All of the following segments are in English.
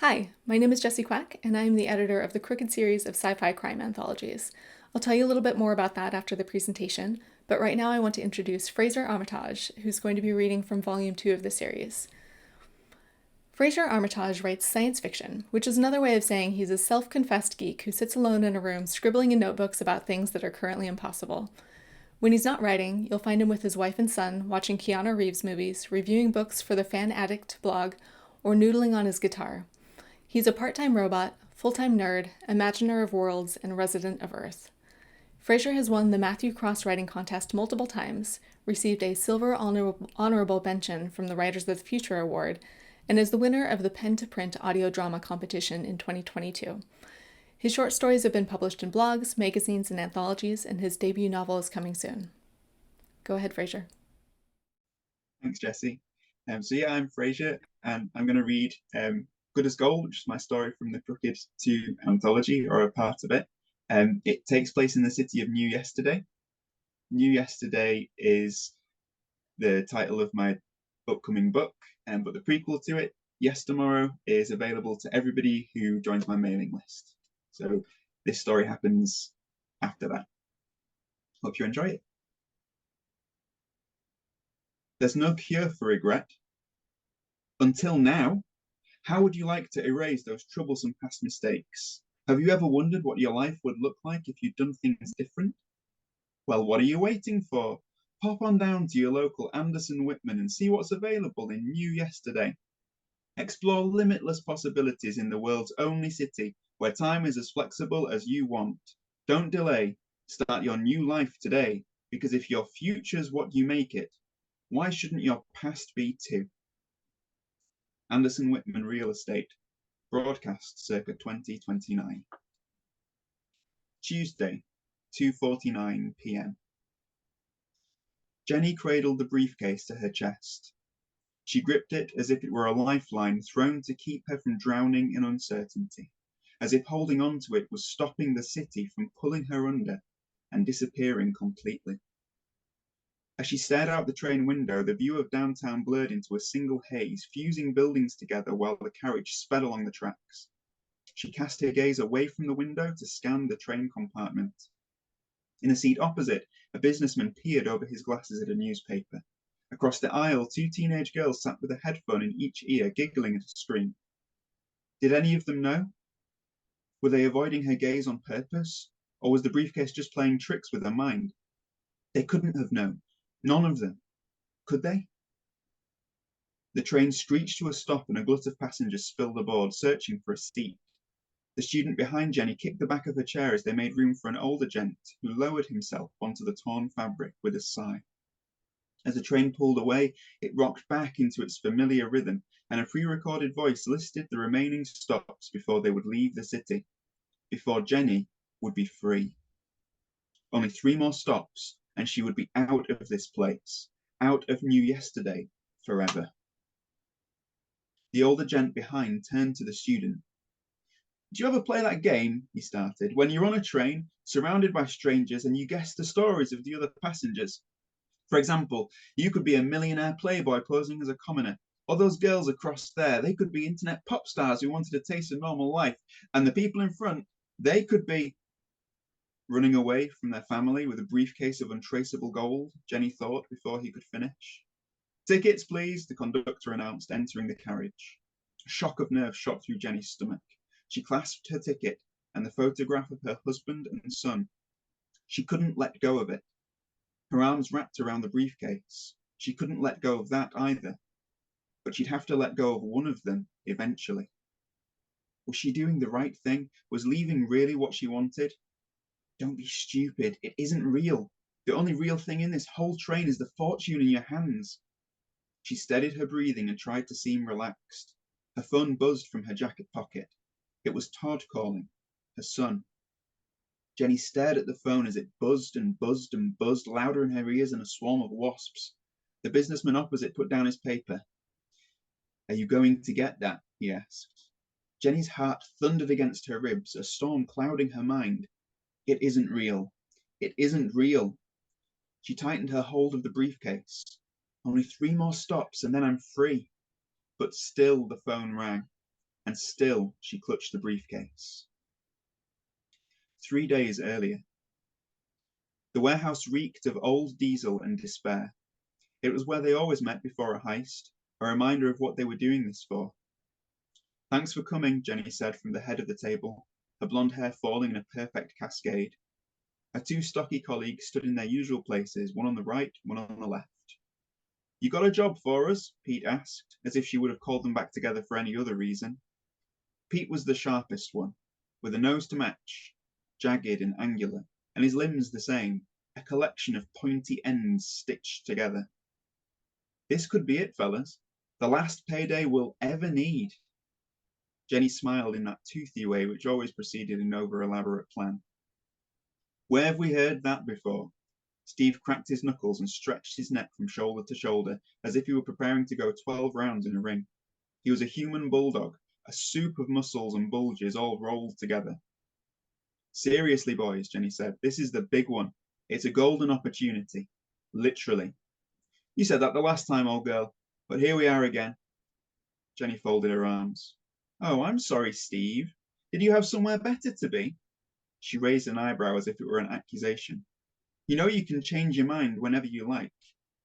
Hi, my name is Jessie Quack, and I am the editor of the Crooked series of sci-fi crime anthologies. I'll tell you a little bit more about that after the presentation, but right now I want to introduce Frasier Armitage, who's going to be reading from Volume 2 of the series. Frasier Armitage writes science fiction, which is another way of saying he's a self-confessed geek who sits alone in a room scribbling in notebooks about things that are currently impossible. When he's not writing, you'll find him with his wife and son, watching Keanu Reeves movies, reviewing books for the Fan Addict blog, or noodling on his guitar. He's a part-time robot, full-time nerd, imaginer of worlds, and resident of Earth. Frasier has won the Matthew Cross Writing Contest multiple times, received a Silver Honorable Mention from the Writers of the Future Award, and is the winner of the Pen-to-Print audio drama competition in 2022. His short stories have been published in blogs, magazines, and anthologies, and his debut novel is coming soon. Go ahead, Frasier. Thanks, Jesse. I'm Frasier, and I'm going to read Good as Gold, which is my story from the Crooked V.2 anthology, or a part of it. It takes place in the city of New Yesterday. New Yesterday is the title of my upcoming book, but the prequel to it, Yes Tomorrow, is available to everybody who joins my mailing list. So this story happens after that. Hope you enjoy it. There's no cure for regret. Until now, how would you like to erase those troublesome past mistakes? Have you ever wondered what your life would look like if you'd done things different? Well, what are you waiting for? Pop on down to your local Anderson Whitman and see what's available in New Yesterday. Explore limitless possibilities in the world's only city where time is as flexible as you want. Don't delay. Start your new life today, because if your future's what you make it, why shouldn't your past be too? Anderson Whitman Real Estate, broadcast circa 2029. Tuesday, 2:49 p.m. Jenny cradled the briefcase to her chest. She gripped it as if it were a lifeline thrown to keep her from drowning in uncertainty, as if holding on to it was stopping the city from pulling her under and disappearing completely. As she stared out the train window, the view of downtown blurred into a single haze, fusing buildings together while the carriage sped along the tracks. She cast her gaze away from the window to scan the train compartment. In the seat opposite, a businessman peered over his glasses at a newspaper. Across the aisle, two teenage girls sat with a headphone in each ear, giggling at a screen. Did any of them know? Were they avoiding her gaze on purpose? Or was the briefcase just playing tricks with her mind? They couldn't have known. None of them. Could they? The train screeched to a stop and a glut of passengers spilled aboard, searching for a seat. The student behind Jenny kicked the back of her chair as they made room for an older gent who lowered himself onto the torn fabric with a sigh. As the train pulled away, it rocked back into its familiar rhythm, and a pre-recorded voice listed the remaining stops before they would leave the city, before Jenny would be free. Only 3 more stops, and she would be out of this place, out of New Yesterday, forever. The older gent behind turned to the student. Do you ever play that game, he started, when you're on a train, surrounded by strangers, and you guess the stories of the other passengers? For example, you could be a millionaire playboy posing as a commoner, or those girls across there, they could be internet pop stars who wanted a taste of normal life, and the people in front, they could be running away from their family with a briefcase of untraceable gold, Jenny thought before he could finish. Tickets, please, the conductor announced, entering the carriage. A shock of nerve shot through Jenny's stomach. She clasped her ticket and the photograph of her husband and son. She couldn't let go of it. Her arms wrapped around the briefcase. She couldn't let go of that either. But she'd have to let go of one of them eventually. Was she doing the right thing? Was leaving really what she wanted? Don't be stupid. It isn't real. The only real thing in this whole train is the fortune in your hands. She steadied her breathing and tried to seem relaxed. Her phone buzzed from her jacket pocket. It was Todd calling, her son. Jenny stared at the phone as it buzzed and buzzed and buzzed, louder in her ears than a swarm of wasps. The businessman opposite put down his paper. Are you going to get that? He asked. Jenny's heart thundered against her ribs, a storm clouding her mind. It isn't real. It isn't real. She tightened her hold of the briefcase. Only 3 more stops and then I'm free. But still the phone rang. and still she clutched the briefcase. 3 days earlier. The warehouse reeked of old diesel and despair. It was where they always met before a heist, a reminder of what they were doing this for. Thanks for coming, Jenny said from the head of the table, her blonde hair falling in a perfect cascade. Her two stocky colleagues stood in their usual places, one on the right, one on the left. You got a job for us? Pete asked, as if she would have called them back together for any other reason. Pete was the sharpest one, with a nose to match, jagged and angular, and his limbs the same, a collection of pointy ends stitched together. This could be it, fellas. The last payday we'll ever need. Jenny smiled in that toothy way which always preceded an over-elaborate plan. Where have we heard that before? Steve cracked his knuckles and stretched his neck from shoulder to shoulder as if he were preparing to go 12 rounds in a ring. He was a human bulldog, a soup of muscles and bulges all rolled together. Seriously, boys, Jenny said, this is the big one. It's a golden opportunity. Literally. You said that the last time, old girl, but here we are again. Jenny folded her arms. Oh, I'm sorry, Steve. Did you have somewhere better to be? She raised an eyebrow as if it were an accusation. You know you can change your mind whenever you like.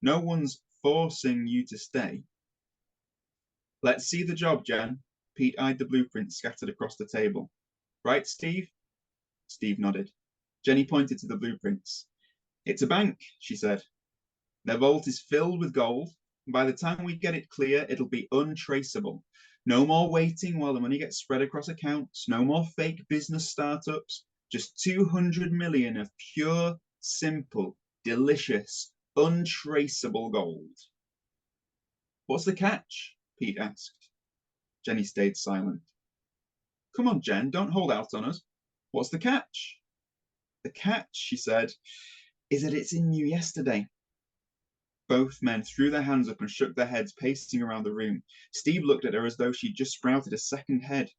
No one's forcing you to stay. Let's see the job, Jen. Pete eyed the blueprints scattered across the table. Right, Steve? Steve nodded. Jenny pointed to the blueprints. It's a bank, she said. Their vault is filled with gold, and by the time we get it clear, it'll be untraceable. No more waiting while the money gets spread across accounts, no more fake business startups, just 200 million of pure, simple, delicious, untraceable gold. What's the catch? Pete asked. Jenny stayed silent. Come on, Jen, don't hold out on us. What's the catch? The catch, she said, is that it's in New Yesterday. Both men threw their hands up and shook their heads, pacing around the room. Steve looked at her as though she'd just sprouted a second head.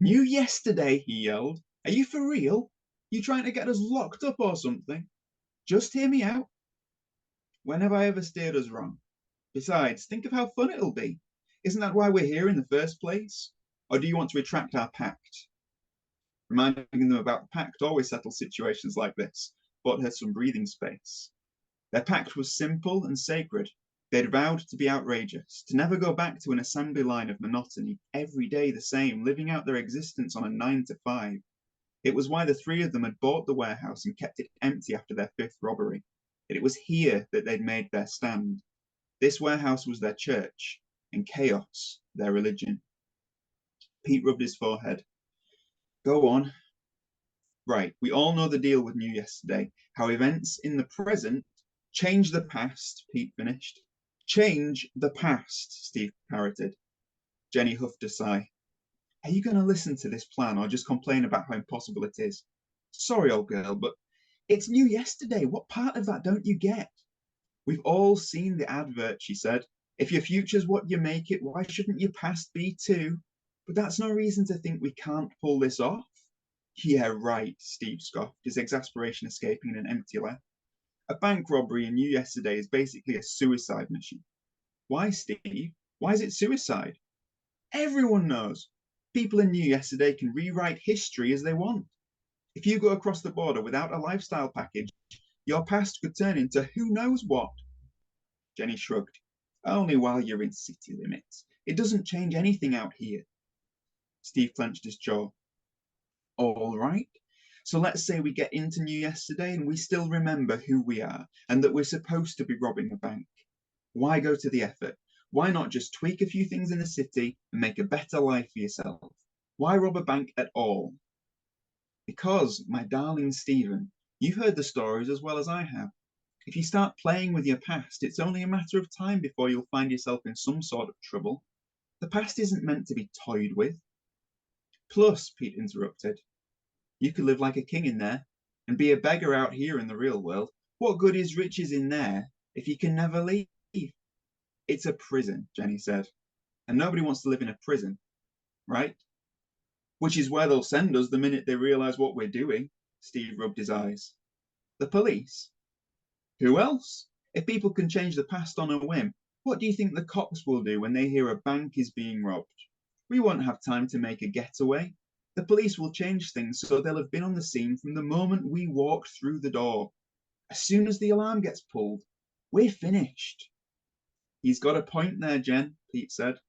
New Yesterday, he yelled. Are you for real? You trying to get us locked up or something? Just hear me out. When have I ever steered us wrong? Besides, think of how fun it'll be. Isn't that why we're here in the first place? Or do you want to retract our pact? Reminding them about the pact always settles situations like this, bought her some breathing space. Their pact was simple and sacred. They'd vowed to be outrageous, to never go back to an assembly line of monotony, every day the same, living out their existence on a 9 to 5. It was why the three of them had bought the warehouse and kept it empty after their 5th robbery. It was here that they'd made their stand. This warehouse was their church, and chaos their religion. Pete rubbed his forehead. Go on. Right, we all know the deal with New Yesterday, how events in the present change the past, Pete finished. Change the past, Steve parroted. Jenny huffed a sigh. Are you going to listen to this plan or just complain about how impossible it is? Sorry, old girl, but it's New Yesterday. What part of that don't you get? We've all seen the advert, she said. If your future's what you make it, why shouldn't your past be too? But that's no reason to think we can't pull this off. Yeah, right, Steve scoffed, his exasperation escaping in an empty laugh. A bank robbery in New Yesterday is basically a suicide mission. Why, Steve? Why is it suicide? Everyone knows. People in New Yesterday can rewrite history as they want. If you go across the border without a lifestyle package, your past could turn into who knows what. Jenny shrugged. Only while you're in city limits. It doesn't change anything out here. Steve clenched his jaw. All right. So let's say we get into New Yesterday and we still remember who we are and that we're supposed to be robbing a bank. Why go to the effort? Why not just tweak a few things in the city and make a better life for yourself? Why rob a bank at all? Because, my darling Stephen, you've heard the stories as well as I have. If you start playing with your past, it's only a matter of time before you'll find yourself in some sort of trouble. The past isn't meant to be toyed with. Plus, Pete interrupted, you could live like a king in there and be a beggar out here in the real world. What good is riches in there if you can never leave? It's a prison, Jenny said, and nobody wants to live in a prison, right? Which is where they'll send us the minute they realize what we're doing. Steve rubbed his eyes. The police? Who else? If people can change the past on a whim, what do you think the cops will do when they hear a bank is being robbed? We won't have time to make a getaway. The police will change things so they'll have been on the scene from the moment we walked through the door. As soon as the alarm gets pulled, we're finished." "He's got a point there, Jen," Pete said.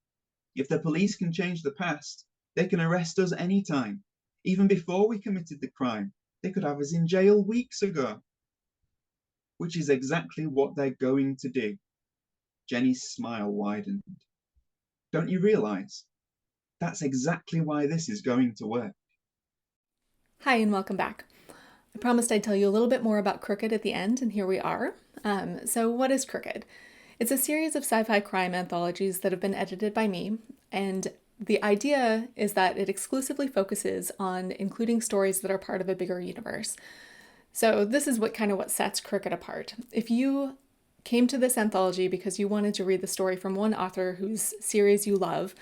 "If the police can change the past, they can arrest us anytime. Even before we committed the crime, they could have us in jail weeks ago." "Which is exactly what they're going to do." Jenny's smile widened. "Don't you realize? That's exactly why this is going to work." Hi, and welcome back. I promised I'd tell you a little bit more about Crooked at the end, and here we are. So what is Crooked? It's a series of sci-fi crime anthologies that have been edited by me, and the idea is that it exclusively focuses on including stories that are part of a bigger universe. So this is what sets Crooked apart. If you came to this anthology because you wanted to read the story from one author whose series you love,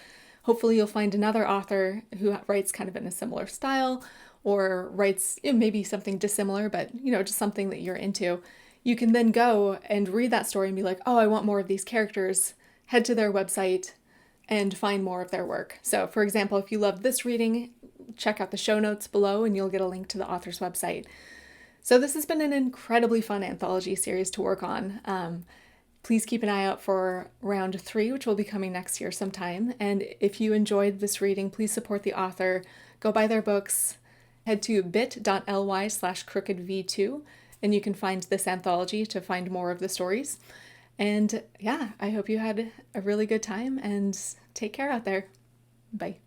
hopefully you'll find another author who writes kind of in a similar style or writes maybe something dissimilar, but just something that you're into. You can then go and read that story and be like, oh, I want more of these characters. Head to their website and find more of their work. So for example, if you love this reading, check out the show notes below and you'll get a link to the author's website. So this has been an incredibly fun anthology series to work on. Please keep an eye out for round 3, which will be coming next year sometime. And if you enjoyed this reading, please support the author. Go buy their books. Head to bit.ly/CROOKED V.2, and you can find this anthology to find more of the stories. And yeah, I hope you had a really good time, and take care out there. Bye.